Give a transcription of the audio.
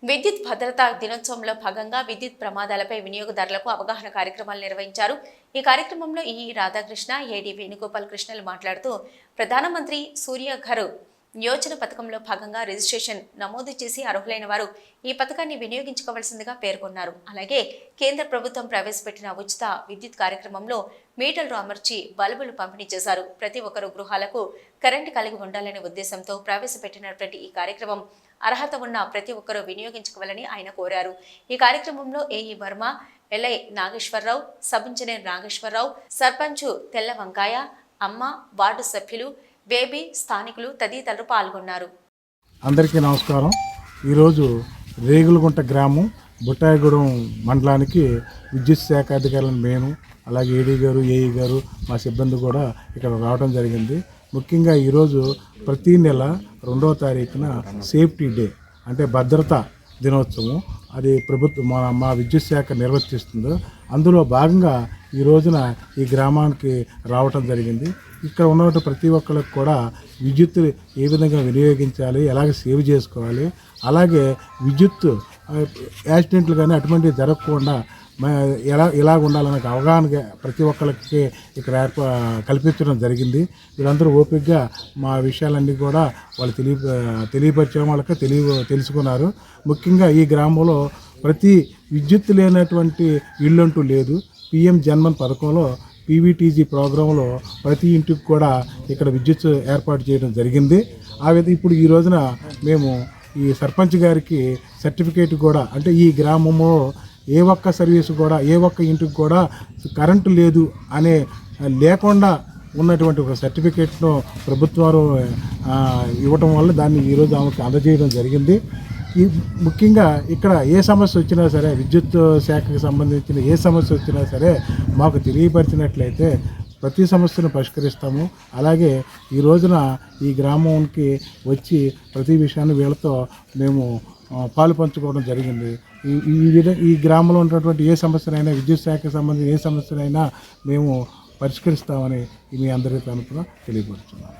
విద్యుత్ భద్రతా దినోత్సవంలో భాగంగా విద్యుత్ ప్రమాదాలపై వినియోగదారులకు అవగాహన కార్యక్రమాలు నిర్వహించారు. ఈ కార్యక్రమంలో రాధాకృష్ణ, ఏడీ వేణుగోపాల్ కృష్ణలు మాట్లాడుతూ ప్రధానమంత్రి సూర్యఘర్ యోజన పథకంలో భాగంగా రిజిస్ట్రేషన్ నమోదు చేసి అర్హులైన వారు ఈ పథకాన్ని వినియోగించుకోవాల్సిందిగా పేర్కొన్నారు. అలాగే కేంద్ర ప్రభుత్వం ప్రవేశపెట్టిన ఉచిత విద్యుత్ కార్యక్రమంలో మీటర్లు అమర్చి బల్బులు పంపిణీ చేశారు. ప్రతి ఒక్కరూ గృహాలకు కరెంటు కలిగి ఉండాలనే ఉద్దేశంతో ప్రవేశపెట్టినటువంటి ఈ కార్యక్రమం అర్హత ఉన్న ప్రతి ఒక్కరూ వినియోగించుకోవాలని ఆయన కోరారు. ఈ కార్యక్రమంలో AE Varma, LI Nageswararao, sub engineer Nageswararao, sarpanch తెల్ల వంకాయ, అమ్మ, వార్డు సభ్యులు, బేబీ, స్థానికులు తదితరులు పాల్గొన్నారు. అందరికీ నమస్కారం. ఈరోజు రేగులగుంట గ్రామం బుట్టాయిగూడెం మండలానికి విద్యుత్ శాఖ అధికారులను మేము, అలాగే ఏడీ గారు, ఏఈ గారు, మా సిబ్బంది కూడా ఇక్కడ రావడం జరిగింది. ముఖ్యంగా ఈరోజు ప్రతి నెల 2వ తారీఖున సేఫ్టీ డే అంటే భద్రతా దినోత్సవం అది ప్రభుత్వం మా విద్యుత్ శాఖ నిర్వర్తిస్తుందో అందులో భాగంగా ఈ రోజున ఈ గ్రామానికి రావటం జరిగింది. ఇక్కడ ఉన్నటువంటి ప్రతి ఒక్కరికి కూడా విద్యుత్ ఏ విధంగా వినియోగించాలి, ఎలాగ సేవ్ చేసుకోవాలి, అలాగే విద్యుత్ యాక్సిడెంట్లు కానీ అటువంటివి జరగకుండా ఎలా ఉండాలనే అవగాహన ప్రతి ఒక్కరికి ఇక్కడ కల్పించడం జరిగింది. వీళ్ళందరూ ఓపికగా మా విషయాలన్నీ కూడా వాళ్ళు తెలియపరిచే వాళ్ళకి తెలుసుకున్నారు. ముఖ్యంగా ఈ గ్రామంలో ప్రతి విద్యుత్ లేనటువంటి ఇల్లంటూ లేదు. పిఎం జన్మన్ పథకంలో పీవీటీజీ ప్రోగ్రాంలో ప్రతి ఇంటికి కూడా ఇక్కడ విద్యుత్ ఏర్పాటు చేయడం జరిగింది. ఆ విధంగా ఇప్పుడు ఈ రోజున మేము ఈ సర్పంచ్ గారికి సర్టిఫికేట్ కూడా అంటే ఈ గ్రామంలో ఏ ఒక్క సర్వీసు కూడా ఏ ఒక్క ఇంటికి కూడా కరెంటు లేదు అనే లేకుండా ఉన్నటువంటి ఒక సర్టిఫికేట్ను ప్రభుత్వాలు ఇవ్వటం వల్ల దాన్ని ఈరోజు ఆమెకు అందజేయడం జరిగింది. ఈ ముఖ్యంగా ఇక్కడ ఏ సమస్య వచ్చినా సరే విద్యుత్ శాఖకు సంబంధించిన ఏ సమస్య వచ్చినా సరే మాకు తెలియపరిచినట్లయితే ప్రతి సమస్యను పరిష్కరిస్తాము. అలాగే ఈ రోజున ఈ గ్రామానికి వచ్చి ప్రతి విషయాన్ని వీళ్ళతో మేము పాలు పంచుకోవడం జరిగింది. ఈ గ్రామంలో ఉన్నటువంటి ఏ సమస్యనైనా విద్యుత్ శాఖకు సంబంధించిన ఏ సమస్యనైనా మేము పరిష్కరిస్తామని మీ అందరి తరపున తెలియపరుస్తున్నాము.